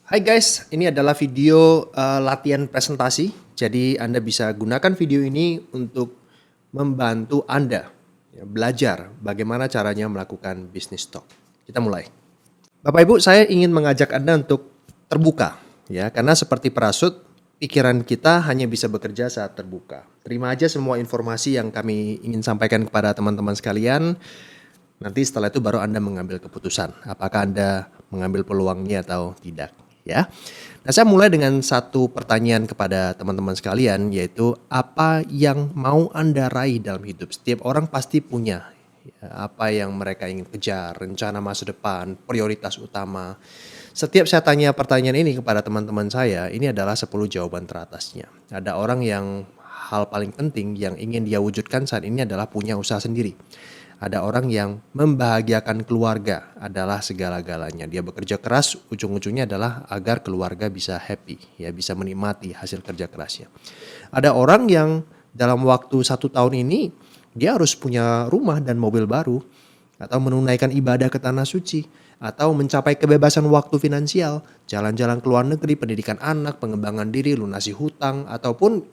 Hai guys, ini adalah video latihan presentasi. Jadi Anda bisa gunakan video ini untuk membantu Anda ya, belajar bagaimana caranya melakukan bisnis talk. Kita mulai. Bapak Ibu, saya ingin mengajak Anda untuk terbuka ya, karena seperti parasut, pikiran kita hanya bisa bekerja saat terbuka. Terima aja semua informasi yang kami ingin sampaikan kepada teman-teman sekalian. Nanti setelah itu baru Anda mengambil keputusan, apakah Anda mengambil peluangnya atau tidak, ya. Nah, saya mulai dengan satu pertanyaan kepada teman-teman sekalian, yaitu apa yang mau Anda raih dalam hidup? Setiap orang pasti punya ya, apa yang mereka ingin kejar, rencana masa depan, prioritas utama. Setiap saya tanya pertanyaan ini kepada teman-teman saya, ini adalah 10 jawaban teratasnya. Ada orang yang hal paling penting yang ingin dia wujudkan saat ini adalah punya usaha sendiri. Ada orang yang membahagiakan keluarga adalah segala-galanya. Dia bekerja keras, ujung-ujungnya adalah agar keluarga bisa happy, ya bisa menikmati hasil kerja kerasnya. Ada orang yang dalam waktu 1 tahun ini dia harus punya rumah dan mobil baru, atau menunaikan ibadah ke tanah suci, atau mencapai kebebasan waktu finansial, jalan-jalan ke luar negeri, pendidikan anak, pengembangan diri, lunasi hutang, ataupun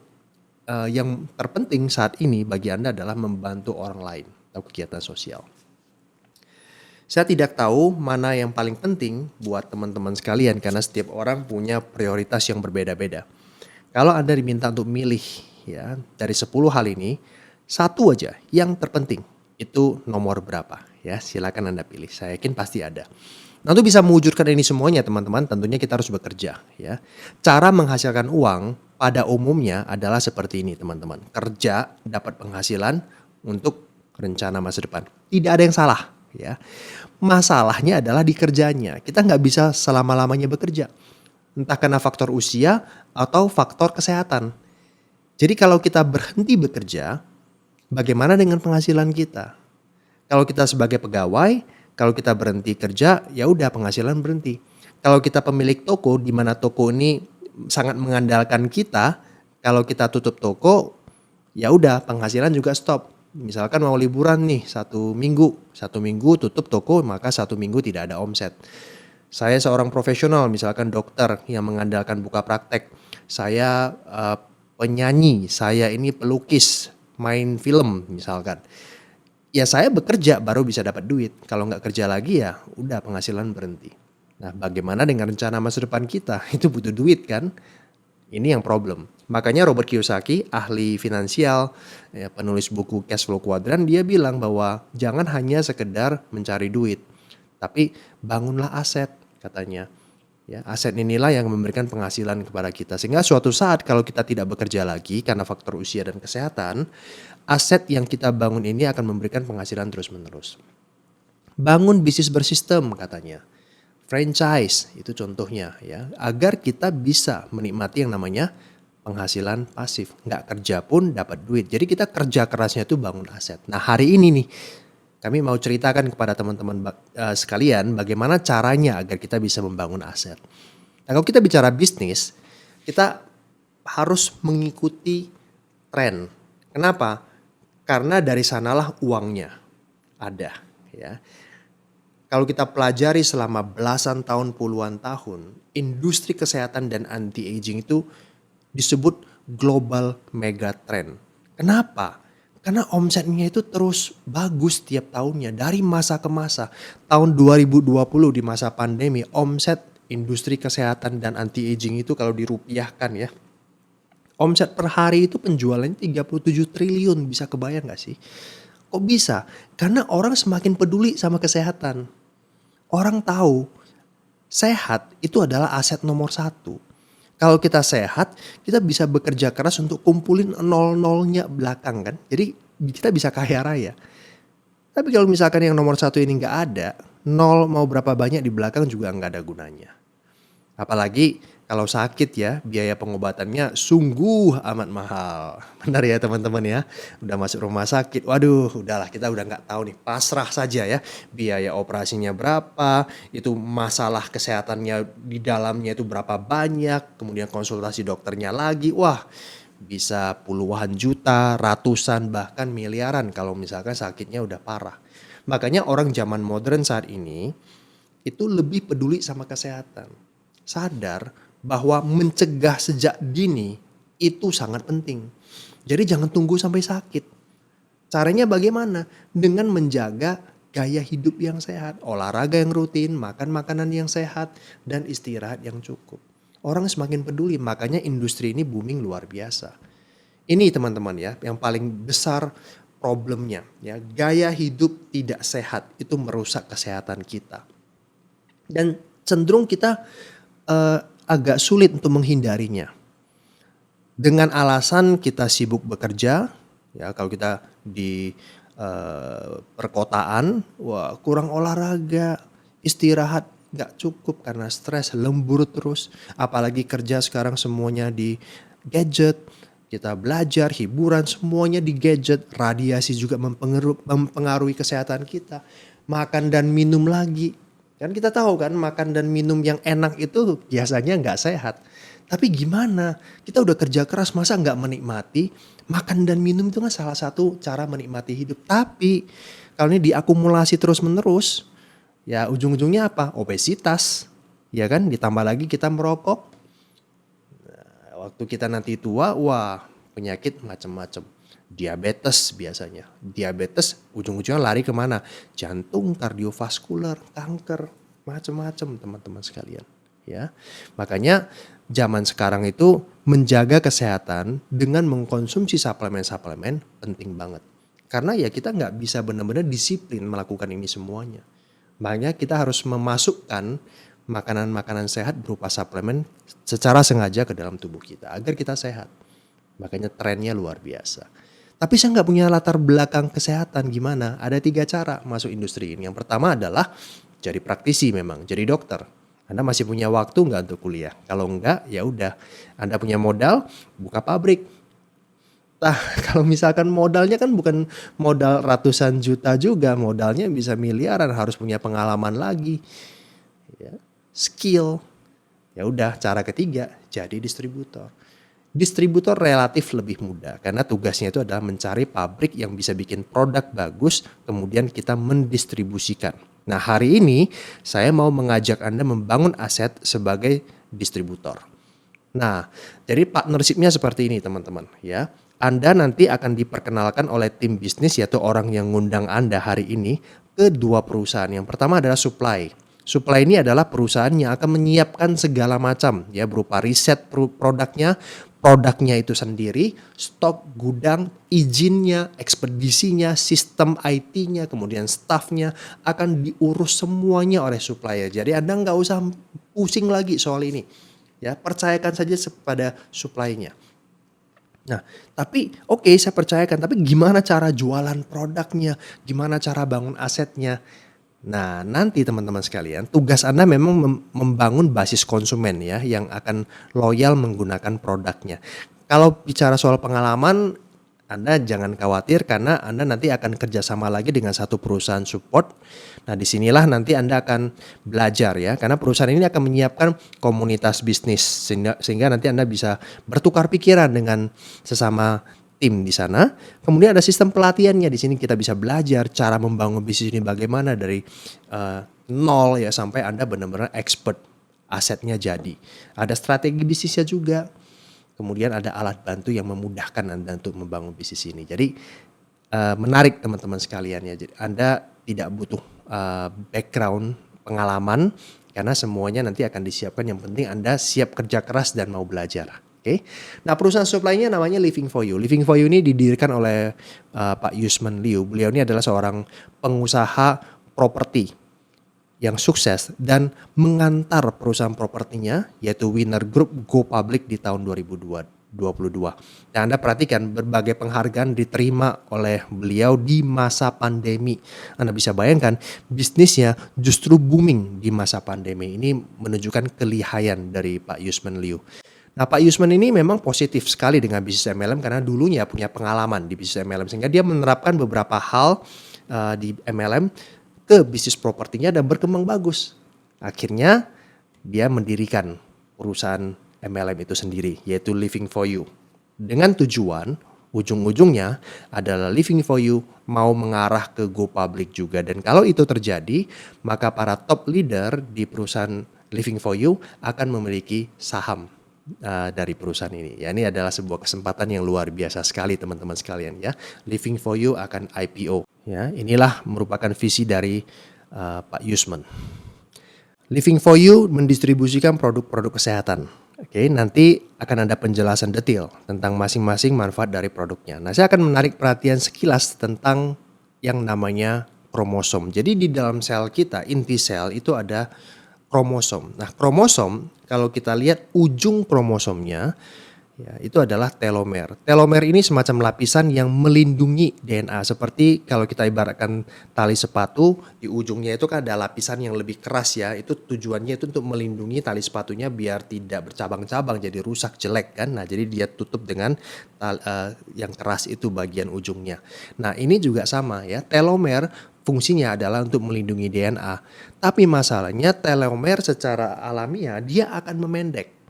yang terpenting saat ini bagi Anda adalah membantu orang lain atau kegiatan sosial. Saya tidak tahu mana yang paling penting buat teman-teman sekalian karena setiap orang punya prioritas yang berbeda-beda. Kalau Anda diminta untuk milih ya dari 10 hal ini, satu aja yang terpenting itu nomor berapa ya, silakan Anda pilih. Saya yakin pasti ada. Nah, untuk bisa mewujudkan ini semuanya teman-teman, tentunya kita harus bekerja ya. Cara menghasilkan uang pada umumnya adalah seperti ini teman-teman. Kerja, dapat penghasilan untuk rencana masa depan. Tidak ada yang salah ya. Masalahnya adalah di kerjanya. Kita nggak bisa selama-lamanya bekerja. Entah karena faktor usia atau faktor kesehatan. Jadi kalau kita berhenti bekerja, bagaimana dengan penghasilan kita? Kalau kita sebagai pegawai, kalau kita berhenti kerja, ya udah penghasilan berhenti. Kalau kita pemilik toko, di mana toko ini sangat mengandalkan kita, kalau kita tutup toko, ya udah penghasilan juga stop. Misalkan mau liburan nih 1 minggu tutup toko, maka 1 minggu tidak ada omset. Saya seorang profesional, misalkan dokter yang mengandalkan buka praktek. Saya penyanyi, saya ini pelukis, main film misalkan. Ya saya bekerja baru bisa dapat duit. Kalau nggak kerja lagi ya udah penghasilan berhenti. Nah, bagaimana dengan rencana masa depan kita? Itu butuh duit kan? Ini yang problem. Makanya Robert Kiyosaki, ahli finansial, ya, penulis buku Cash Flow Quadrant, dia bilang bahwa jangan hanya sekedar mencari duit, tapi bangunlah aset katanya. Ya, aset inilah yang memberikan penghasilan kepada kita. Sehingga suatu saat kalau kita tidak bekerja lagi karena faktor usia dan kesehatan, aset yang kita bangun ini akan memberikan penghasilan terus-menerus. Bangun bisnis bersistem katanya. Franchise itu contohnya ya, agar kita bisa menikmati yang namanya penghasilan pasif. Nggak kerja pun dapat duit. Jadi kita kerja kerasnya itu bangun aset. Nah, hari ini nih kami mau ceritakan kepada teman-teman sekalian bagaimana caranya agar kita bisa membangun aset. Nah, kalau kita bicara bisnis, kita harus mengikuti tren. Kenapa? Karena dari sanalah uangnya ada ya. Kalau kita pelajari selama belasan tahun, puluhan tahun, industri kesehatan dan anti-aging itu disebut global mega trend. Kenapa? Karena omsetnya itu terus bagus tiap tahunnya dari masa ke masa. Tahun 2020 di masa pandemi, omset industri kesehatan dan anti-aging itu kalau dirupiahkan ya, omset per hari itu penjualannya 37 triliun, bisa kebayang gak sih? Kok bisa? Karena orang semakin peduli sama kesehatan. Orang tahu sehat itu adalah aset nomor satu. Kalau kita sehat, kita bisa bekerja keras untuk kumpulin nol-nolnya belakang kan. Jadi kita bisa kaya raya. Tapi kalau misalkan yang nomor satu ini nggak ada, nol mau berapa banyak di belakang juga nggak ada gunanya. Apalagi kalau sakit ya, biaya pengobatannya sungguh amat mahal. Benar ya teman-teman ya. Udah masuk rumah sakit, waduh udahlah kita udah nggak tahu nih. Pasrah saja ya, biaya operasinya berapa, itu masalah kesehatannya di dalamnya itu berapa banyak, kemudian konsultasi dokternya lagi, wah bisa puluhan juta, ratusan, bahkan miliaran kalau misalkan sakitnya udah parah. Makanya orang zaman modern saat ini itu lebih peduli sama kesehatan. sadar bahwa mencegah sejak dini itu sangat penting. Jadi jangan tunggu sampai sakit. Caranya bagaimana? Dengan menjaga gaya hidup yang sehat, olahraga yang rutin, makan makanan yang sehat, dan istirahat yang cukup. Orang semakin peduli, makanya industri ini booming luar biasa. Ini teman-teman ya, yang paling besar problemnya ya. Gaya hidup tidak sehat itu merusak kesehatan kita. Dan cenderung kita agak sulit untuk menghindarinya. Dengan alasan kita sibuk bekerja, ya kalau kita di perkotaan, wah kurang olahraga, istirahat nggak cukup karena stres, lembur terus. Apalagi kerja sekarang semuanya di gadget, kita belajar, hiburan semuanya di gadget, radiasi juga mempengaruhi kesehatan kita. Makan dan minum lagi. Kan kita tahu kan makan dan minum yang enak itu biasanya nggak sehat. Tapi gimana? Kita udah kerja keras masa nggak menikmati? Makan dan minum itu kan salah satu cara menikmati hidup. Tapi kalau ini diakumulasi terus menerus, ya ujung-ujungnya apa? Obesitas. Ya kan? Ditambah lagi kita merokok. Nah, waktu kita nanti tua, wah penyakit macam-macam. Diabetes biasanya. Diabetes ujung-ujungnya lari kemana? Jantung, kardiovaskular, kanker, macam-macam teman-teman sekalian. Ya, makanya zaman sekarang itu menjaga kesehatan dengan mengkonsumsi suplemen-suplemen penting banget. Karena ya kita nggak bisa benar-benar disiplin melakukan ini semuanya. Makanya kita harus memasukkan makanan-makanan sehat berupa suplemen secara sengaja ke dalam tubuh kita agar kita sehat. Makanya trennya luar biasa. Tapi saya nggak punya latar belakang kesehatan gimana? Ada 3 cara masuk industri ini. Yang pertama adalah jadi praktisi memang, jadi dokter. Anda masih punya waktu nggak untuk kuliah? Kalau enggak, ya udah. Anda punya modal, buka pabrik. Nah, kalau misalkan modalnya kan bukan modal ratusan juta juga, modalnya bisa miliaran, harus punya pengalaman lagi, ya, skill. Ya udah, cara ketiga jadi distributor. Distributor relatif lebih mudah karena tugasnya itu adalah mencari pabrik yang bisa bikin produk bagus, kemudian kita mendistribusikan. Nah, hari ini saya mau mengajak Anda membangun aset sebagai distributor. Nah, jadi partnership-nya seperti ini teman-teman ya. Anda nanti akan diperkenalkan oleh tim bisnis yaitu orang yang ngundang Anda hari ini ke 2 perusahaan. Yang pertama adalah supply. Supply ini adalah perusahaan yang akan menyiapkan segala macam ya berupa riset produknya itu sendiri, stok gudang, izinnya, ekspedisinya, sistem IT-nya, kemudian staffnya akan diurus semuanya oleh supplier. Jadi Anda nggak usah pusing lagi soal ini. Ya, percayakan saja kepada supply-nya. Nah, tapi oke, saya percayakan, tapi gimana cara jualan produknya? Gimana cara bangun asetnya? Nah, nanti teman-teman sekalian, tugas Anda memang membangun basis konsumen ya yang akan loyal menggunakan produknya. Kalau bicara soal pengalaman, Anda jangan khawatir karena Anda nanti akan kerjasama lagi dengan satu perusahaan support. Nah, disinilah nanti Anda akan belajar ya, karena perusahaan ini akan menyiapkan komunitas bisnis sehingga nanti Anda bisa bertukar pikiran dengan sesama tim di sana. Kemudian ada sistem pelatihannya, di sini kita bisa belajar cara membangun bisnis ini bagaimana dari nol ya sampai Anda benar-benar expert, asetnya jadi. Ada strategi bisnisnya juga. Kemudian ada alat bantu yang memudahkan Anda untuk membangun bisnis ini. Jadi menarik teman-teman sekalian ya. Jadi Anda tidak butuh background pengalaman karena semuanya nanti akan disiapkan. Yang penting Anda siap kerja keras dan mau belajar. Oke. Nah, perusahaan supply-nya namanya Living for You. Living for You ini didirikan oleh Pak Yusman Liu. Beliau ini adalah seorang pengusaha properti yang sukses dan mengantar perusahaan propertinya yaitu Winner Group go public di tahun 2022. Nah, Anda perhatikan berbagai penghargaan diterima oleh beliau di masa pandemi. Anda bisa bayangkan bisnisnya justru booming di masa pandemi. Ini menunjukkan kelihayan dari Pak Yusman Liu. Nah, Pak Yusman ini memang positif sekali dengan bisnis MLM karena dulunya punya pengalaman di bisnis MLM sehingga dia menerapkan beberapa hal di MLM ke bisnis propertinya dan berkembang bagus. Akhirnya dia mendirikan perusahaan MLM itu sendiri yaitu Living for You. Dengan tujuan ujung-ujungnya adalah Living for You mau mengarah ke go public juga, dan kalau itu terjadi maka para top leader di perusahaan Living for You akan memiliki saham dari perusahaan ini. Ya, ini adalah sebuah kesempatan yang luar biasa sekali teman-teman sekalian ya. Living for You akan IPO. Ya, inilah merupakan visi dari Pak Yusman. Living for You mendistribusikan produk-produk kesehatan. Oke, nanti akan ada penjelasan detail tentang masing-masing manfaat dari produknya. Nah, saya akan menarik perhatian sekilas tentang yang namanya kromosom. Jadi di dalam sel kita, inti sel itu ada kromosom. Nah, kromosom kalau kita lihat ujung kromosomnya ya, itu adalah telomer. Telomer ini semacam lapisan yang melindungi DNA. Seperti kalau kita ibaratkan tali sepatu, di ujungnya itu kan ada lapisan yang lebih keras ya. Itu tujuannya itu untuk melindungi tali sepatunya biar tidak bercabang-cabang jadi rusak jelek kan. Nah, jadi dia tutup dengan yang keras itu bagian ujungnya. Nah, ini juga sama ya. Telomer fungsinya adalah untuk melindungi DNA. Tapi masalahnya telomer secara alamiah dia akan memendek.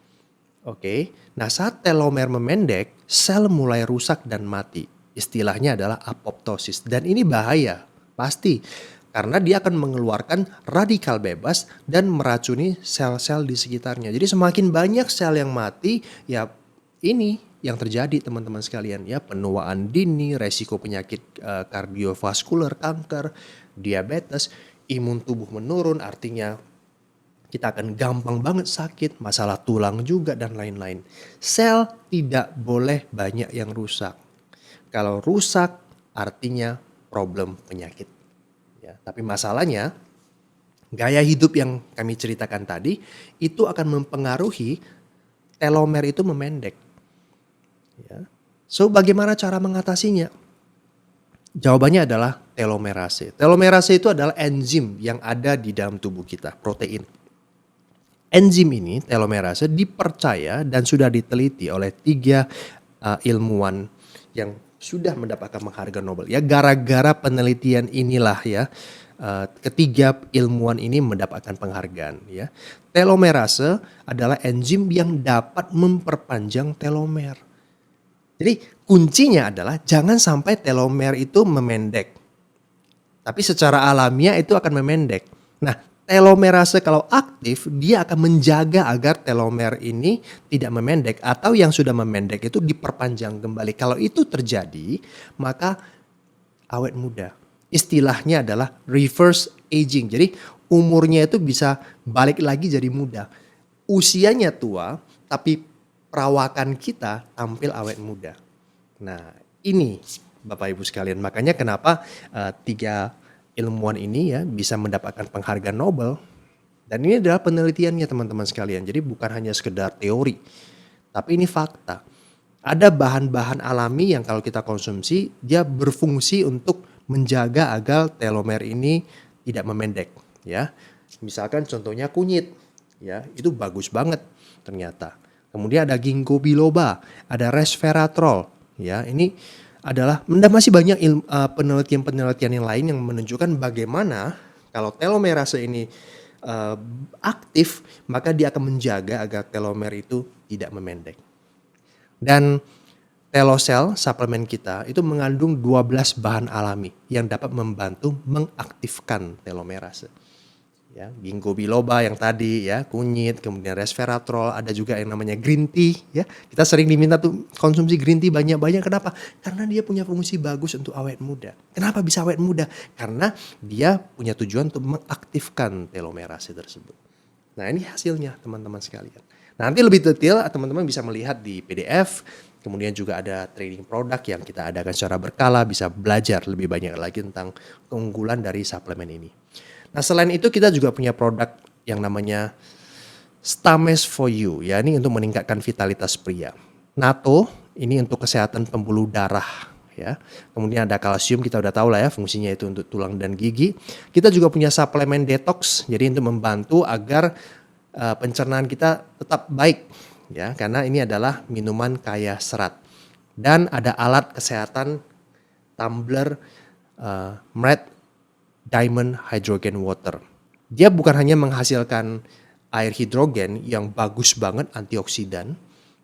Oke, nah saat telomer memendek, sel mulai rusak dan mati. Istilahnya adalah apoptosis. Dan ini bahaya, pasti. Karena dia akan mengeluarkan radikal bebas dan meracuni sel-sel di sekitarnya. Jadi semakin banyak sel yang mati, ya ini yang terjadi teman-teman sekalian. Ya, penuaan dini, resiko penyakit kardiovaskular, kanker, diabetes, imun tubuh menurun, artinya kita akan gampang banget sakit, masalah tulang juga dan lain-lain. Sel tidak boleh banyak yang rusak. Kalau rusak artinya problem penyakit. Ya, tapi masalahnya gaya hidup yang kami ceritakan tadi itu akan mempengaruhi telomer itu memendek. Ya. So bagaimana cara mengatasinya? Jawabannya adalah telomerase. Telomerase itu adalah enzim yang ada di dalam tubuh kita, protein. Enzim ini, telomerase, dipercaya dan sudah diteliti oleh 3 ilmuwan yang sudah mendapatkan penghargaan Nobel. Ya, gara-gara penelitian inilah ya, ketiga ilmuwan ini mendapatkan penghargaan. Ya, telomerase adalah enzim yang dapat memperpanjang telomer. Jadi kuncinya adalah jangan sampai telomer itu memendek. Tapi secara alamiah itu akan memendek. Nah, telomerase kalau aktif, dia akan menjaga agar telomer ini tidak memendek atau yang sudah memendek itu diperpanjang kembali. Kalau itu terjadi, maka awet muda. Istilahnya adalah reverse aging. Jadi umurnya itu bisa balik lagi jadi muda. Usianya tua, tapi perawakan kita tampil awet muda. Nah, ini Bapak Ibu sekalian, makanya kenapa 3 ilmuwan ini ya bisa mendapatkan penghargaan Nobel. Dan ini adalah penelitiannya teman-teman sekalian. Jadi bukan hanya sekedar teori, tapi ini fakta. Ada bahan-bahan alami yang kalau kita konsumsi dia berfungsi untuk menjaga agar telomer ini tidak memendek ya. Misalkan contohnya kunyit ya, itu bagus banget ternyata. Kemudian ada ginkgo biloba, ada resveratrol ya. Ini adalah masih banyak penelitian-penelitian yang lain yang menunjukkan bagaimana kalau telomerase ini aktif, maka dia akan menjaga agar telomer itu tidak memendek. Dan Telocel suplemen kita itu mengandung 12 bahan alami yang dapat membantu mengaktifkan telomerase. Ya, ginkgo biloba yang tadi ya, kunyit, kemudian resveratrol, ada juga yang namanya green tea ya. Kita sering diminta tuh konsumsi green tea banyak-banyak, kenapa? Karena dia punya fungsi bagus untuk awet muda. Kenapa bisa awet muda? Karena dia punya tujuan untuk mengaktifkan telomerase tersebut. Nah, ini hasilnya teman-teman sekalian. Nanti lebih detail teman-teman bisa melihat di PDF, kemudian juga ada training produk yang kita adakan secara berkala, bisa belajar lebih banyak lagi tentang keunggulan dari suplemen ini. Nah, selain itu kita juga punya produk yang namanya Stames for You ya, ini untuk meningkatkan vitalitas pria. NATO ini untuk kesehatan pembuluh darah ya. Kemudian ada kalsium, kita udah tahu lah ya fungsinya itu untuk tulang dan gigi. Kita juga punya suplemen detox, jadi untuk membantu agar pencernaan kita tetap baik ya, karena ini adalah minuman kaya serat. Dan ada alat kesehatan tumbler Red Diamond Hydrogen Water. Dia bukan hanya menghasilkan air hidrogen yang bagus banget antioksidan,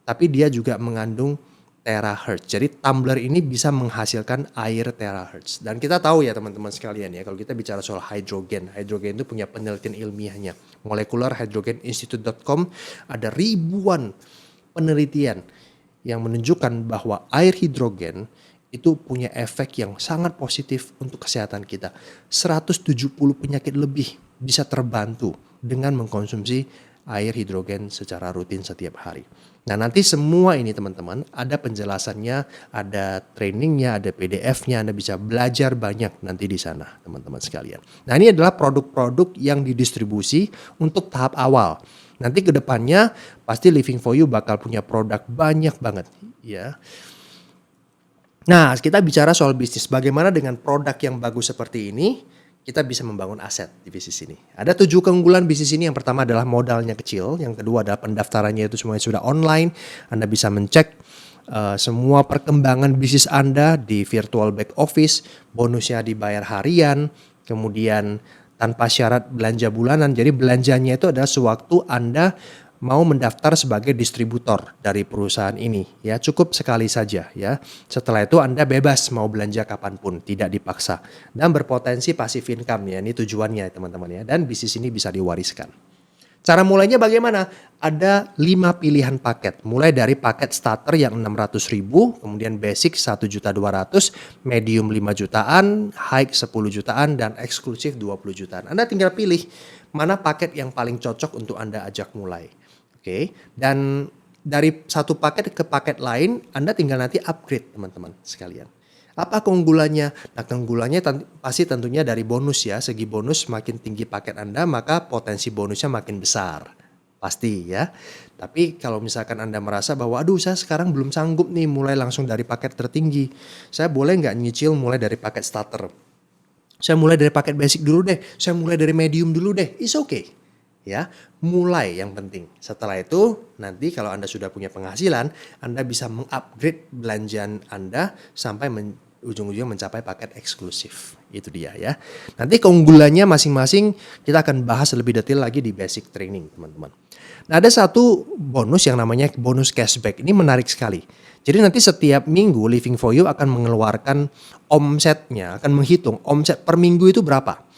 tapi dia juga mengandung terahertz. Jadi tumbler ini bisa menghasilkan air terahertz. Dan kita tahu ya teman-teman sekalian ya, kalau kita bicara soal hidrogen itu punya penelitian ilmiahnya. Molecularhydrogeninstitute.com ada ribuan penelitian yang menunjukkan bahwa air hidrogen itu punya efek yang sangat positif untuk kesehatan kita. 170 penyakit lebih bisa terbantu dengan mengkonsumsi air hidrogen secara rutin setiap hari. Nah nanti semua ini teman-teman ada penjelasannya, ada trainingnya, ada PDF-nya, Anda bisa belajar banyak nanti di sana teman-teman sekalian. Nah ini adalah produk-produk yang didistribusi untuk tahap awal. Nanti ke depannya pasti Living for You bakal punya produk banyak banget ya. Nah kita bicara soal bisnis, bagaimana dengan produk yang bagus seperti ini kita bisa membangun aset di bisnis ini. Ada 7 keunggulan bisnis ini. Yang pertama adalah modalnya kecil. Yang kedua adalah pendaftarannya itu semuanya sudah online. Anda bisa mencek semua perkembangan bisnis Anda di virtual back office. Bonusnya dibayar harian. Kemudian tanpa syarat belanja bulanan. Jadi belanjanya itu adalah sewaktu Anda mau mendaftar sebagai distributor dari perusahaan ini ya, cukup sekali saja ya. Setelah itu Anda bebas mau belanja kapanpun, tidak dipaksa dan berpotensi passive income ya, ini tujuannya teman-teman ya, dan bisnis ini bisa diwariskan. Cara mulainya bagaimana? Ada 5 pilihan paket, mulai dari paket starter yang 600.000, kemudian basic 1.200.000, medium 5 jutaan, high 10 jutaan, dan eksklusif 20 jutaan. Anda tinggal pilih mana paket yang paling cocok untuk Anda ajak mulai. Oke, dan dari satu paket ke paket lain, Anda tinggal nanti upgrade teman-teman sekalian. Apa keunggulannya? Nah keunggulannya pasti tentunya dari bonus ya. Segi bonus makin tinggi paket Anda, maka potensi bonusnya makin besar. Pasti ya. Tapi kalau misalkan Anda merasa bahwa aduh saya sekarang belum sanggup nih mulai langsung dari paket tertinggi. Saya boleh nggak nyicil mulai dari paket starter? Saya mulai dari paket basic dulu deh. Saya mulai dari medium dulu deh. It's okay. Ya, mulai yang penting. Setelah itu nanti kalau Anda sudah punya penghasilan, Anda bisa mengupgrade belanjaan Anda sampai ujung-ujung mencapai paket eksklusif. Itu dia ya. Nanti keunggulannya masing-masing kita akan bahas lebih detail lagi di basic training teman-teman. Nah ada satu bonus yang namanya bonus cashback. Ini menarik sekali. Jadi nanti setiap minggu Living for You akan mengeluarkan omsetnya, akan menghitung omset per minggu itu berapa.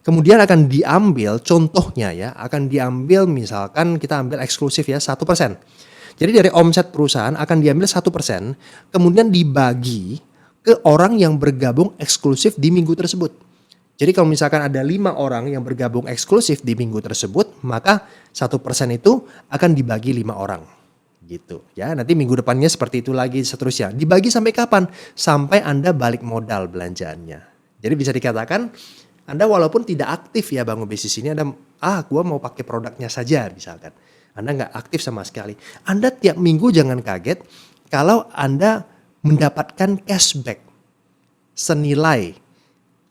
Kemudian akan diambil contohnya ya, akan diambil misalkan kita ambil eksklusif ya 1%. Jadi dari omset perusahaan akan diambil 1%, kemudian dibagi ke orang yang bergabung eksklusif di minggu tersebut. Jadi kalau misalkan ada 5 orang yang bergabung eksklusif di minggu tersebut, maka 1% itu akan dibagi 5 orang. Gitu ya, nanti minggu depannya seperti itu lagi seterusnya. Dibagi sampai kapan? Sampai Anda balik modal belanjaannya. Jadi bisa dikatakan Anda walaupun tidak aktif ya bangun bisnis ini, Anda gua mau pakai produknya saja misalkan. Anda nggak aktif sama sekali. Anda tiap minggu jangan kaget kalau Anda mendapatkan cashback senilai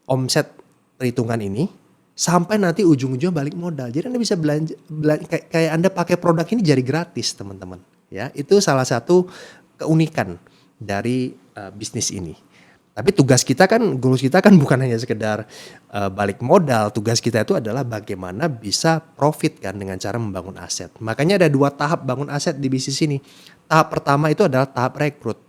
omset perhitungan ini sampai nanti ujung-ujungnya balik modal. Jadi Anda bisa belanja kayak Anda pakai produk ini jadi gratis teman-teman. Ya, itu salah satu keunikan dari bisnis ini. Tapi tugas kita kan, goals kita kan bukan hanya sekedar balik modal. Tugas kita itu adalah bagaimana bisa profit kan dengan cara membangun aset. Makanya ada 2 tahap bangun aset di bisnis ini. Tahap pertama itu adalah tahap rekrut.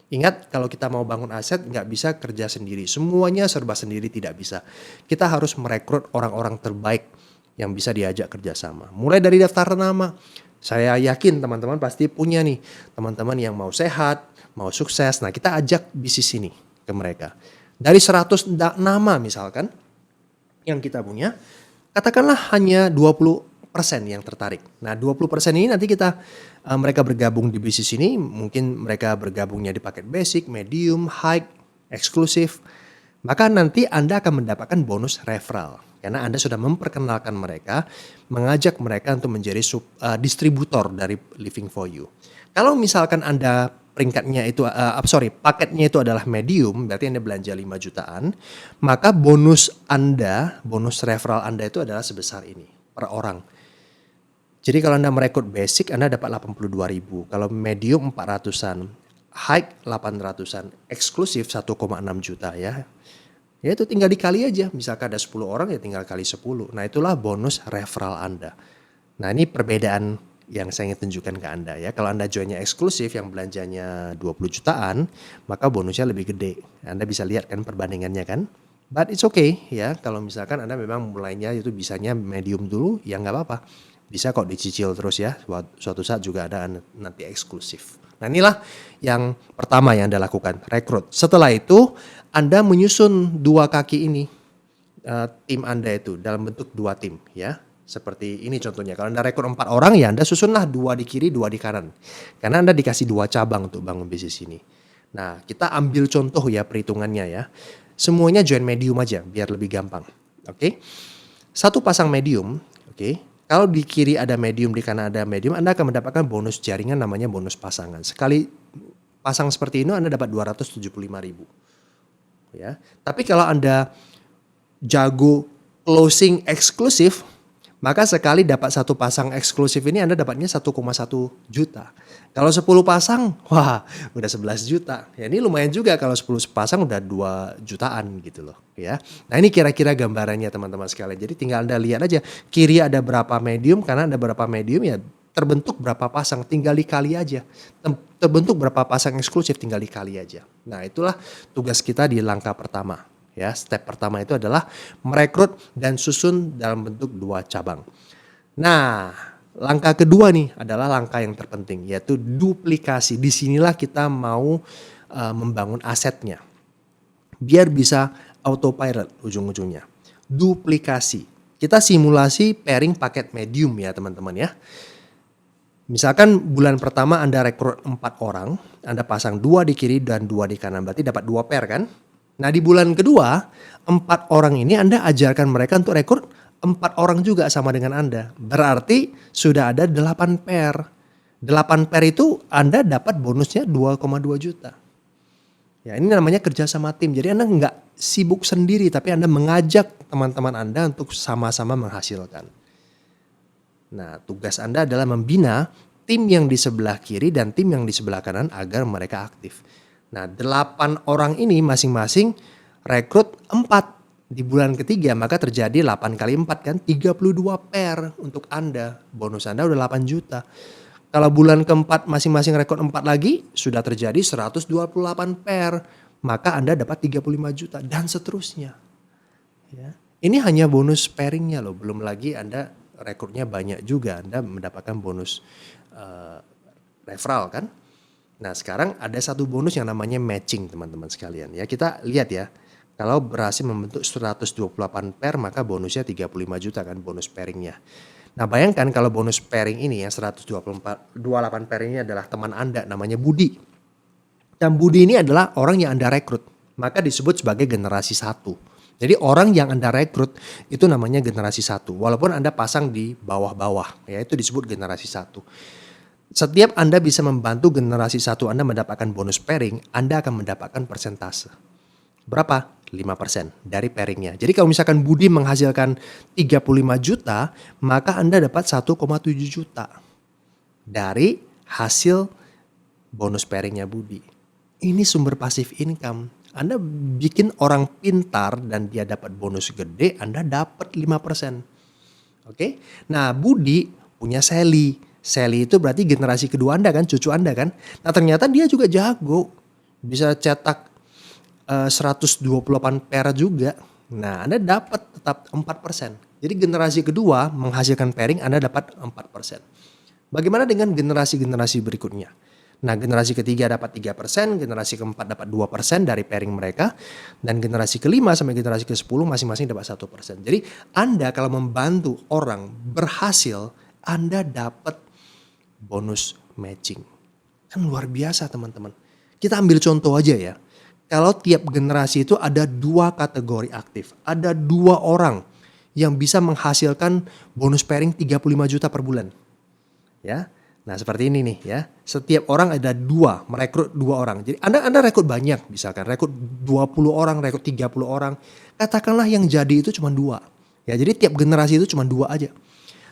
Ingat kalau kita mau bangun aset nggak bisa kerja sendiri. Semuanya serba sendiri tidak bisa. Kita harus merekrut orang-orang terbaik yang bisa diajak kerjasama. Mulai dari daftar nama. Saya yakin teman-teman pasti punya nih teman-teman yang mau sehat, mau sukses. Nah kita ajak bisnis ini ke mereka. Dari 100 nama misalkan yang kita punya, katakanlah hanya 20% yang tertarik. Nah 20% ini nanti mereka bergabung di bisnis ini, mungkin mereka bergabungnya di paket basic, medium, high, eksklusif. Maka nanti Anda akan mendapatkan bonus referral. Karena Anda sudah memperkenalkan mereka, mengajak mereka untuk menjadi distributor dari Living for You. Kalau misalkan Anda paketnya itu adalah medium, berarti Anda belanja 5 jutaan, maka bonus referral Anda itu adalah sebesar ini per orang. Jadi kalau Anda merekrut basic, Anda dapat 82.000, kalau medium 400-an, high 800-an, eksklusif 1,6 juta ya. Ya itu tinggal dikali aja, misalkan ada 10 orang ya tinggal kali 10. Nah itulah bonus referral Anda. Nah ini perbedaan yang saya ingin tunjukkan ke Anda ya. Kalau Anda joinnya eksklusif yang belanjanya 20 jutaan, maka bonusnya lebih gede. Anda bisa lihat kan perbandingannya kan. But it's okay ya, kalau misalkan Anda memang mulainya itu bisanya medium dulu, ya nggak apa-apa. Bisa kok dicicil terus ya, suatu saat juga ada nanti eksklusif. Nah inilah yang pertama yang Anda lakukan, rekrut. Setelah itu Anda menyusun dua kaki ini, tim Anda itu dalam bentuk dua tim ya. Seperti ini contohnya, kalau Anda rekrut 4 orang ya Anda susunlah 2 di kiri, 2 di kanan. Karena Anda dikasih 2 cabang untuk bangun bisnis ini. Nah kita ambil contoh ya perhitungannya ya. Semuanya join medium aja biar lebih gampang. Oke. Satu pasang medium, oke. Kalau di kiri ada medium, di kanan ada medium, Anda akan mendapatkan bonus jaringan namanya bonus pasangan. Sekali pasang seperti ini Anda dapat 275.000. Ya. Tapi kalau Anda jago closing eksklusif, maka sekali dapat satu pasang eksklusif ini Anda dapatnya 1,1 juta. Kalau 10 pasang, wah udah 11 juta. Ya ini lumayan juga kalau 10 pasang udah 2 jutaan gitu loh ya. Nah ini kira-kira gambarannya teman-teman sekalian. Jadi tinggal Anda lihat aja kiri ada berapa medium, karena ada berapa medium ya terbentuk berapa pasang, tinggal dikali aja. Terbentuk berapa pasang eksklusif tinggal dikali aja. Nah itulah tugas kita di langkah pertama. Ya, step pertama itu adalah merekrut dan susun dalam bentuk 2 cabang. Nah, langkah kedua nih adalah langkah yang terpenting, yaitu duplikasi. Disinilah kita mau membangun asetnya, biar bisa autopilot ujung-ujungnya. Duplikasi. Kita simulasi pairing paket medium ya teman-teman ya. Misalkan bulan pertama Anda rekrut 4 orang, Anda pasang 2 di kiri dan 2 di kanan, berarti dapat 2 pair kan? Nah di bulan kedua, 4 orang ini Anda ajarkan mereka untuk rekrut 4 orang juga sama dengan Anda. Berarti sudah ada 8 pair. 8 pair itu Anda dapat bonusnya 2,2 juta. Ya ini namanya kerja sama tim. Jadi Anda nggak sibuk sendiri, tapi Anda mengajak teman-teman Anda untuk sama-sama menghasilkan. Nah tugas Anda adalah membina tim yang di sebelah kiri dan tim yang di sebelah kanan agar mereka aktif. Nah 8 orang ini masing-masing rekrut 4 di bulan ketiga, maka terjadi 8 kali 4 kan 32 pair untuk Anda. Bonus Anda udah 8 juta. Kalau bulan keempat masing-masing rekrut 4 lagi, sudah terjadi 128 pair. Maka Anda dapat 35 juta dan seterusnya. Ya. Ini hanya bonus pairingnya loh, belum lagi Anda rekrutnya banyak juga, Anda mendapatkan bonus referral kan. Nah sekarang ada satu bonus yang namanya matching teman-teman sekalian ya. Kita lihat ya, kalau berhasil membentuk 128 pair maka bonusnya 35 juta kan bonus pairingnya. Nah bayangkan kalau bonus pairing ini yang 28 pair ini adalah teman Anda namanya Budi. Dan Budi ini adalah orang yang Anda rekrut, maka disebut sebagai generasi 1. Jadi orang yang Anda rekrut itu namanya generasi 1. Walaupun Anda pasang di bawah-bawah ya itu disebut generasi 1. Setiap Anda bisa membantu generasi 1 Anda mendapatkan bonus pairing, Anda akan mendapatkan persentase. Berapa? 5% dari pairingnya. Jadi kalau misalkan Budi menghasilkan 35 juta, maka Anda dapat 1,7 juta dari hasil bonus pairingnya Budi. Ini sumber pasif income. Anda bikin orang pintar dan dia dapat bonus gede, Anda dapat 5%. Oke? Nah Budi punya Sally. Sally itu berarti generasi kedua Anda kan, cucu Anda kan. Nah ternyata dia juga jago. Bisa cetak 128 pair juga. Nah Anda dapat tetap 4%. Jadi generasi kedua menghasilkan pairing Anda dapat 4%. Bagaimana dengan generasi-generasi berikutnya? Nah generasi ketiga dapat 3%, generasi keempat dapat 2% dari pairing mereka. Dan generasi kelima sampai generasi ke-10 masing-masing dapat 1%. Jadi Anda kalau membantu orang berhasil, Anda dapat bonus matching. Kan luar biasa teman-teman. Kita ambil contoh aja ya. Kalau tiap generasi itu ada 2 kategori aktif. Ada 2 orang yang bisa menghasilkan bonus pairing 35 juta per bulan. Ya. Nah seperti ini nih ya. Setiap orang ada 2, merekrut 2 orang. Jadi Anda rekrut banyak misalkan. Rekrut 20 orang, rekrut 30 orang. Katakanlah yang jadi itu cuma 2. Ya jadi tiap generasi itu cuma 2 aja.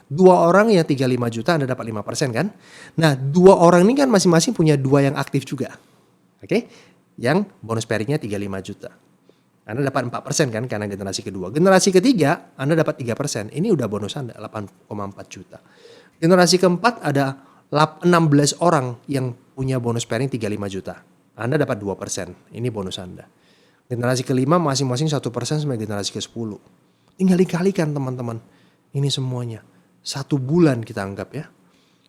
2 orang ya 35 juta Anda dapat 5% kan. Nah 2 orang ini kan masing-masing punya 2 yang aktif juga. Oke. Yang bonus pairingnya 35 juta. Anda dapat 4% kan karena generasi kedua. Generasi ketiga Anda dapat 3%. Ini udah bonus Anda 8,4 juta. Generasi keempat ada 16 orang yang punya bonus pairing 35 juta. Anda dapat 2%. Ini bonus Anda. Generasi kelima masing-masing 1% sampai generasi ke-10. Tinggal dikalikan teman-teman. Ini semuanya. 1 bulan kita anggap ya.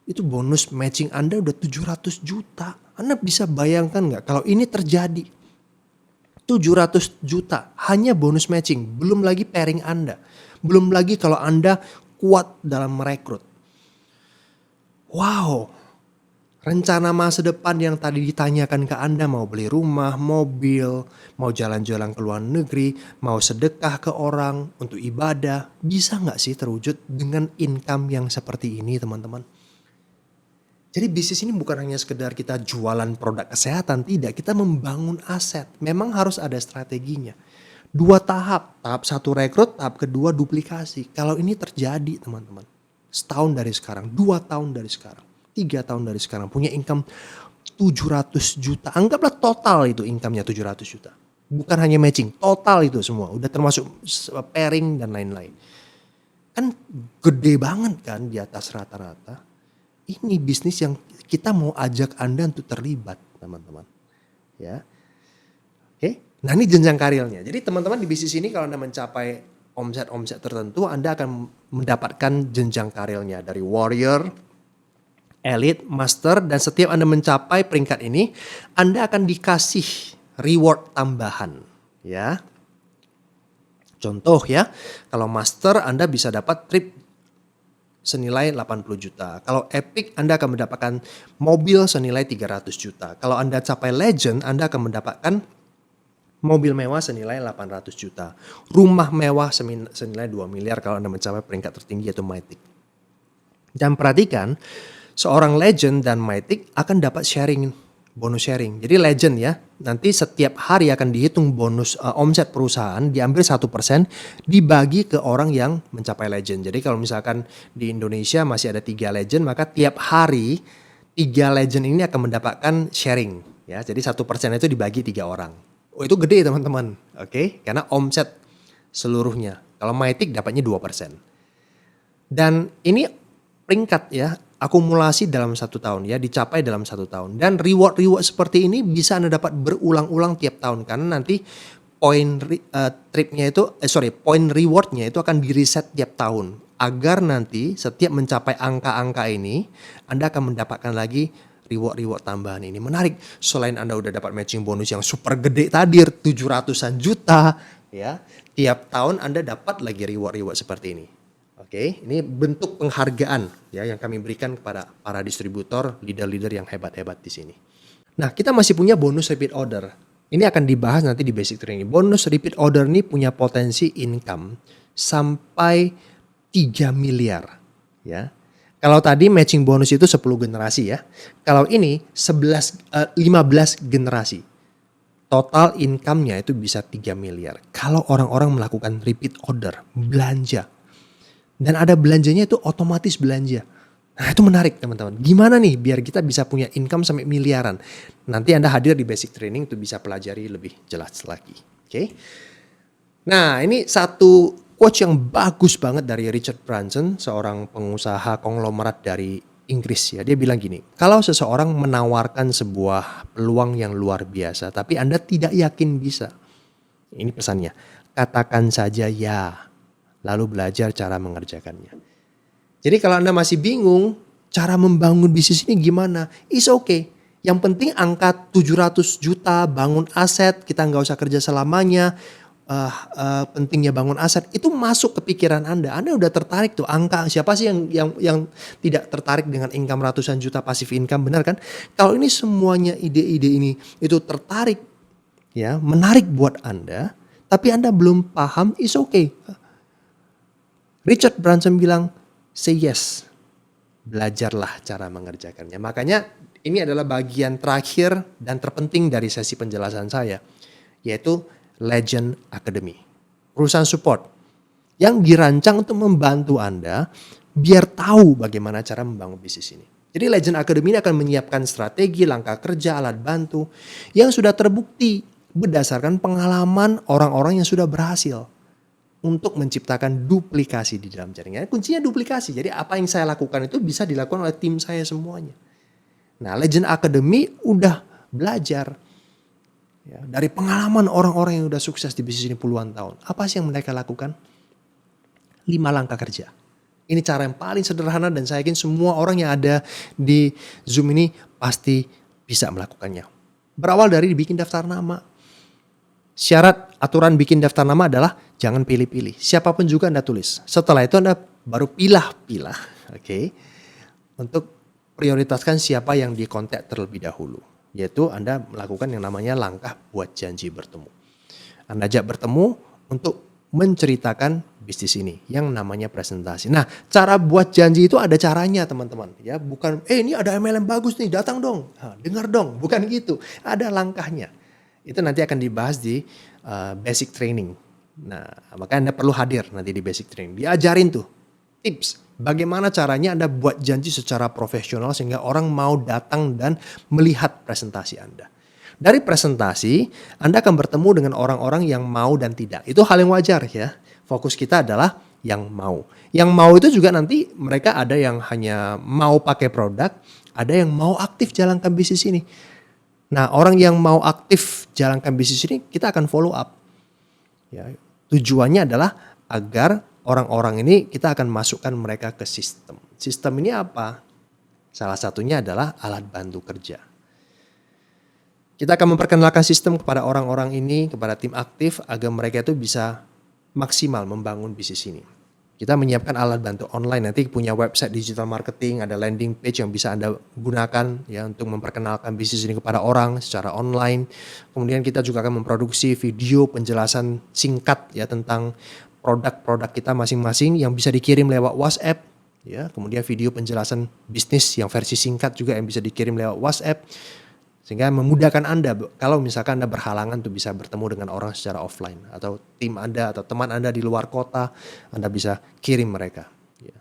Itu bonus matching Anda udah 700 juta. Anda bisa bayangkan nggak kalau ini terjadi? 700 juta hanya bonus matching. Belum lagi pairing Anda. Belum lagi kalau Anda kuat dalam merekrut. Wow. Rencana masa depan yang tadi ditanyakan ke Anda, mau beli rumah, mobil, mau jalan-jalan ke luar negeri, mau sedekah ke orang untuk ibadah, bisa nggak sih terwujud dengan income yang seperti ini teman-teman? Jadi bisnis ini bukan hanya sekedar kita jualan produk kesehatan, tidak. Kita membangun aset, memang harus ada strateginya. 2 tahap, tahap 1 rekrut, tahap kedua duplikasi. Kalau ini terjadi teman-teman, setahun dari sekarang, 2 tahun dari sekarang, 3 tahun dari sekarang punya income 700 juta. Anggaplah total itu income-nya 700 juta. Bukan hanya matching, total itu semua. Udah termasuk pairing dan lain-lain. Kan gede banget kan di atas rata-rata. Ini bisnis yang kita mau ajak Anda untuk terlibat teman-teman. Ya. Oke. Nah ini jenjang karirnya. Jadi teman-teman di bisnis ini kalau Anda mencapai omset tertentu, Anda akan mendapatkan jenjang karirnya dari warrior, elite, master, dan setiap Anda mencapai peringkat ini, Anda akan dikasih reward tambahan, ya. Contoh ya, kalau master Anda bisa dapat trip senilai 80 juta. Kalau epic Anda akan mendapatkan mobil senilai 300 juta. Kalau Anda capai legend, Anda akan mendapatkan mobil mewah senilai 800 juta. Rumah mewah senilai 2 miliar kalau Anda mencapai peringkat tertinggi yaitu Mythic. Dan perhatikan, seorang legend dan mythic akan dapat bonus sharing. Jadi legend ya, nanti setiap hari akan dihitung bonus omset perusahaan, diambil 1% dibagi ke orang yang mencapai legend. Jadi kalau misalkan di Indonesia masih ada 3 legend, maka tiap hari 3 legend ini akan mendapatkan sharing. Ya, jadi 1% itu dibagi 3 orang. Oh itu gede teman-teman, oke? Karena omset seluruhnya. Kalau mythic dapatnya 2%. Dan ini peringkat ya, akumulasi dalam 1 tahun ya, dicapai dalam 1 tahun. Dan reward seperti ini bisa Anda dapat berulang-ulang tiap tahun karena nanti poin rewardnya itu akan di-reset tiap tahun agar nanti setiap mencapai angka-angka ini Anda akan mendapatkan lagi reward tambahan ini. Menarik, selain Anda udah dapat matching bonus yang super gede tadi 700-an juta ya, tiap tahun Anda dapat lagi reward seperti ini. Oke, ini bentuk penghargaan ya yang kami berikan kepada para distributor, leader-leader yang hebat-hebat di sini. Nah, kita masih punya bonus repeat order. Ini akan dibahas nanti di basic training. Bonus repeat order ini punya potensi income sampai 3 miliar ya. Kalau tadi matching bonus itu 10 generasi ya. Kalau ini 15 generasi. Total income-nya itu bisa 3 miliar. Kalau orang-orang melakukan repeat order, belanja. Dan ada belanjanya itu otomatis belanja. Nah itu menarik teman-teman. Gimana nih biar kita bisa punya income sampai miliaran. Nanti Anda hadir di basic training untuk bisa pelajari lebih jelas lagi. Oke. Nah ini satu quote yang bagus banget dari Richard Branson. Seorang pengusaha konglomerat dari Inggris ya. Dia bilang gini. Kalau seseorang menawarkan sebuah peluang yang luar biasa. Tapi Anda tidak yakin bisa. Ini pesannya. Katakan saja ya. Lalu belajar cara mengerjakannya. Jadi kalau Anda masih bingung cara membangun bisnis ini gimana, it's okay. Yang penting angka 700 juta, bangun aset, kita nggak usah kerja selamanya. Pentingnya bangun aset itu masuk ke pikiran Anda. Anda udah tertarik tuh angka, siapa sih yang tidak tertarik dengan income ratusan juta passive income, benar kan? Kalau ini semuanya ide-ide ini itu tertarik ya, menarik buat Anda, tapi Anda belum paham, it's okay. Richard Branson bilang, say yes. Belajarlah cara mengerjakannya. Makanya ini adalah bagian terakhir dan terpenting dari sesi penjelasan saya. Yaitu Legend Academy. Perusahaan support. Yang dirancang untuk membantu Anda biar tahu bagaimana cara membangun bisnis ini. Jadi Legend Academy ini akan menyiapkan strategi, langkah kerja, alat bantu yang sudah terbukti berdasarkan pengalaman orang-orang yang sudah berhasil. untuk menciptakan duplikasi di dalam jaringan. Kuncinya duplikasi. Jadi apa yang saya lakukan itu bisa dilakukan oleh tim saya semuanya. Nah, Legend Academy udah belajar ya, dari pengalaman orang-orang yang udah sukses di bisnis ini puluhan tahun. Apa sih yang mereka lakukan? 5 langkah kerja. Ini cara yang paling sederhana dan saya yakin semua orang yang ada di Zoom ini pasti bisa melakukannya. Berawal dari bikin daftar nama. Syarat aturan bikin daftar nama adalah jangan pilih-pilih. Siapapun juga Anda tulis. Setelah itu Anda baru pilah-pilah, oke, untuk prioritaskan siapa yang dikontak terlebih dahulu. Yaitu Anda melakukan yang namanya langkah buat janji bertemu. Anda ajak bertemu untuk menceritakan bisnis ini yang namanya presentasi. Nah, cara buat janji itu ada caranya teman-teman. Ya, bukan ini ada MLM bagus nih, datang dong, dengar dong, bukan gitu. Ada langkahnya. Itu nanti akan dibahas di basic training. Nah, maka Anda perlu hadir nanti di basic training. Diajarin tuh tips bagaimana caranya Anda buat janji secara profesional sehingga orang mau datang dan melihat presentasi Anda. Dari presentasi, Anda akan bertemu dengan orang-orang yang mau dan tidak. Itu hal yang wajar ya. Fokus kita adalah yang mau. Yang mau itu juga nanti mereka ada yang hanya mau pakai produk, ada yang mau aktif jalankan bisnis ini. Nah, orang yang mau aktif jalankan bisnis ini kita akan follow up. Ya, tujuannya adalah agar orang-orang ini kita akan masukkan mereka ke sistem. Sistem ini apa? Salah satunya adalah alat bantu kerja. Kita akan memperkenalkan sistem kepada orang-orang ini, kepada tim aktif agar mereka itu bisa maksimal membangun bisnis ini. Kita menyiapkan alat bantu online, nanti punya website digital marketing, ada landing page yang bisa Anda gunakan ya untuk memperkenalkan bisnis ini kepada orang secara online. Kemudian kita juga akan memproduksi video penjelasan singkat ya tentang produk-produk kita masing-masing yang bisa dikirim lewat WhatsApp ya. Kemudian video penjelasan bisnis yang versi singkat juga yang bisa dikirim lewat WhatsApp. Sehingga memudahkan Anda kalau misalkan Anda berhalangan untuk bisa bertemu dengan orang secara offline. Atau tim Anda atau teman Anda di luar kota, Anda bisa kirim mereka. Ya.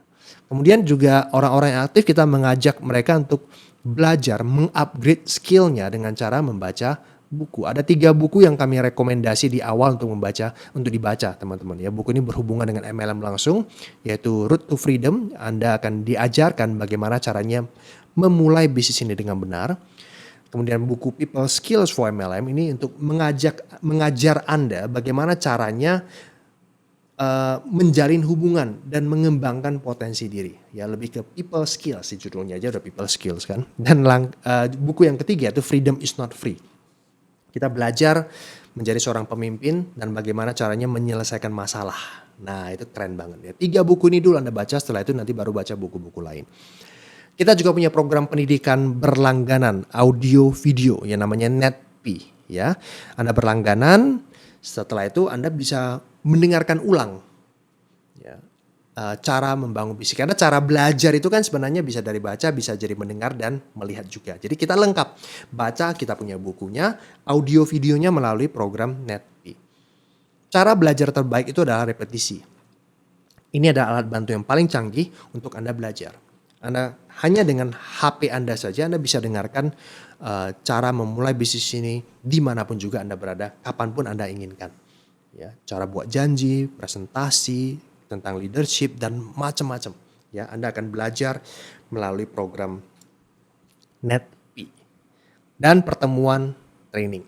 Kemudian juga orang-orang yang aktif kita mengajak mereka untuk belajar, mengupgrade skillnya dengan cara membaca buku. Ada 3 buku yang kami rekomendasi di awal untuk dibaca teman-teman. Ya, buku ini berhubungan dengan MLM langsung, yaitu Road to Freedom. Anda akan diajarkan bagaimana caranya memulai bisnis ini dengan benar. Kemudian buku People Skills for MLM ini untuk mengajar Anda bagaimana caranya menjalin hubungan dan mengembangkan potensi diri. Ya, lebih ke people skills sih, judulnya aja udah people skills kan. Dan buku yang ketiga itu Freedom is not free. Kita belajar menjadi seorang pemimpin dan bagaimana caranya menyelesaikan masalah. Nah, itu keren banget ya. 3 buku ini dulu Anda baca, setelah itu nanti baru baca buku-buku lain. Kita juga punya program pendidikan berlangganan audio video yang namanya NetP ya. Anda berlangganan, setelah itu Anda bisa mendengarkan ulang ya, cara membangun bisnis. Karena cara belajar itu kan sebenarnya bisa dari baca, bisa jadi mendengar dan melihat juga. Jadi kita lengkap. Baca kita punya bukunya, audio videonya melalui program NetP. Cara belajar terbaik itu adalah repetisi. Ini adalah alat bantu yang paling canggih untuk Anda belajar. Anda hanya dengan HP Anda saja Anda bisa dengarkan cara memulai bisnis ini dimanapun juga Anda berada, kapanpun Anda inginkan. Ya, cara buat janji, presentasi tentang leadership dan macam-macam. Ya, Anda akan belajar melalui program NetP dan pertemuan training.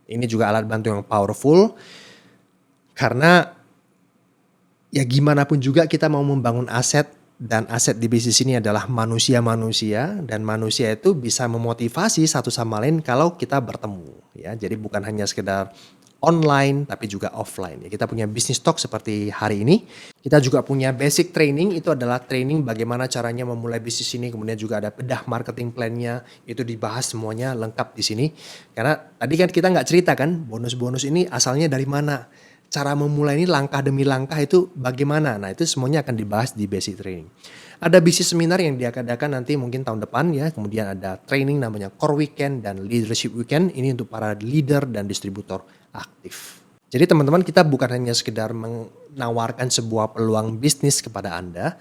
Ini juga alat bantu yang powerful karena ya gimana pun juga kita mau membangun aset. Dan aset di bisnis ini adalah manusia-manusia dan manusia itu bisa memotivasi satu sama lain kalau kita bertemu ya. Jadi bukan hanya sekedar online tapi juga offline ya. Kita punya business talk seperti hari ini. Kita juga punya basic training, itu adalah training bagaimana caranya memulai bisnis ini. Kemudian juga ada bedah marketing plan-nya, itu dibahas semuanya lengkap di sini. Karena tadi kan kita nggak cerita kan bonus-bonus ini asalnya dari mana. Cara memulai ini langkah demi langkah itu bagaimana. Nah, itu semuanya akan dibahas di basic training. Ada bisnis seminar yang diadakan nanti mungkin tahun depan ya. Kemudian ada training namanya Core Weekend dan Leadership Weekend. Ini untuk para leader dan distributor aktif. Jadi teman-teman, kita bukan hanya sekedar menawarkan sebuah peluang bisnis kepada Anda,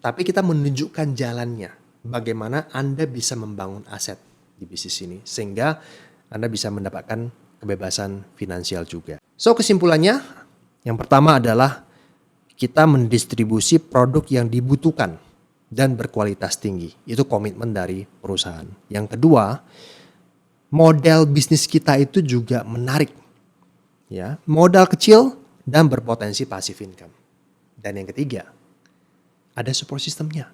tapi kita menunjukkan jalannya. Bagaimana Anda bisa membangun aset di bisnis ini. Sehingga Anda bisa mendapatkan kebebasan finansial juga. So kesimpulannya, Yang pertama adalah kita mendistribusi produk yang dibutuhkan dan berkualitas tinggi. Itu komitmen dari perusahaan. Yang kedua, model bisnis kita itu juga menarik. Ya, modal kecil dan berpotensi passive income. Dan yang ketiga, ada support systemnya.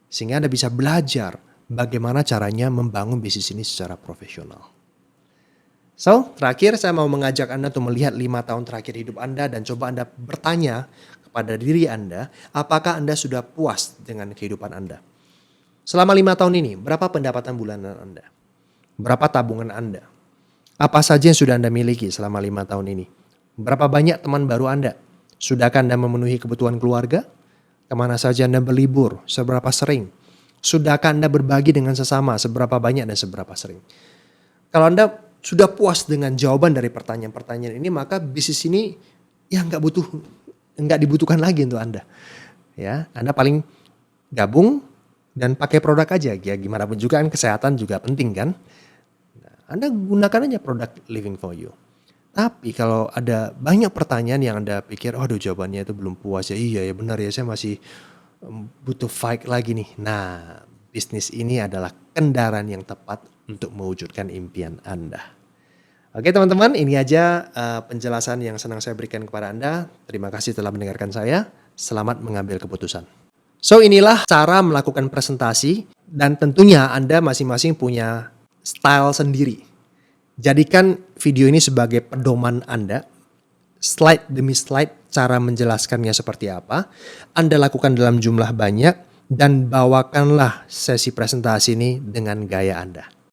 Sehingga Anda bisa belajar bagaimana caranya membangun bisnis ini secara profesional. So, terakhir saya mau mengajak Anda untuk melihat 5 tahun terakhir hidup Anda dan coba Anda bertanya kepada diri Anda, apakah Anda sudah puas dengan kehidupan Anda? Selama 5 tahun ini, berapa pendapatan bulanan Anda? Berapa tabungan Anda? Apa saja yang sudah Anda miliki selama 5 tahun ini? Berapa banyak teman baru Anda? Sudahkah Anda memenuhi kebutuhan keluarga? Kemana saja Anda berlibur? Seberapa sering? Sudahkah Anda berbagi dengan sesama? Seberapa banyak dan seberapa sering? Kalau Anda sudah puas dengan jawaban dari pertanyaan-pertanyaan ini, maka bisnis ini ya nggak dibutuhkan lagi untuk Anda. Ya, Anda paling gabung dan pakai produk aja. Ya gimana pun juga kan kesehatan juga penting kan. Nah, Anda gunakan aja produk Living for You. Tapi kalau ada banyak pertanyaan yang Anda pikir, aduh jawabannya itu belum puas ya. Iya ya benar ya, saya masih butuh fight lagi nih. Nah, bisnis ini adalah kendaraan yang tepat untuk mewujudkan impian Anda. Oke teman-teman, ini aja penjelasan yang senang saya berikan kepada Anda. Terima kasih telah mendengarkan saya. Selamat mengambil keputusan. So inilah cara melakukan presentasi dan tentunya Anda masing-masing punya style sendiri. Jadikan video ini sebagai pedoman Anda. Slide demi slide cara menjelaskannya seperti apa. Anda lakukan dalam jumlah banyak dan bawakanlah sesi presentasi ini dengan gaya Anda.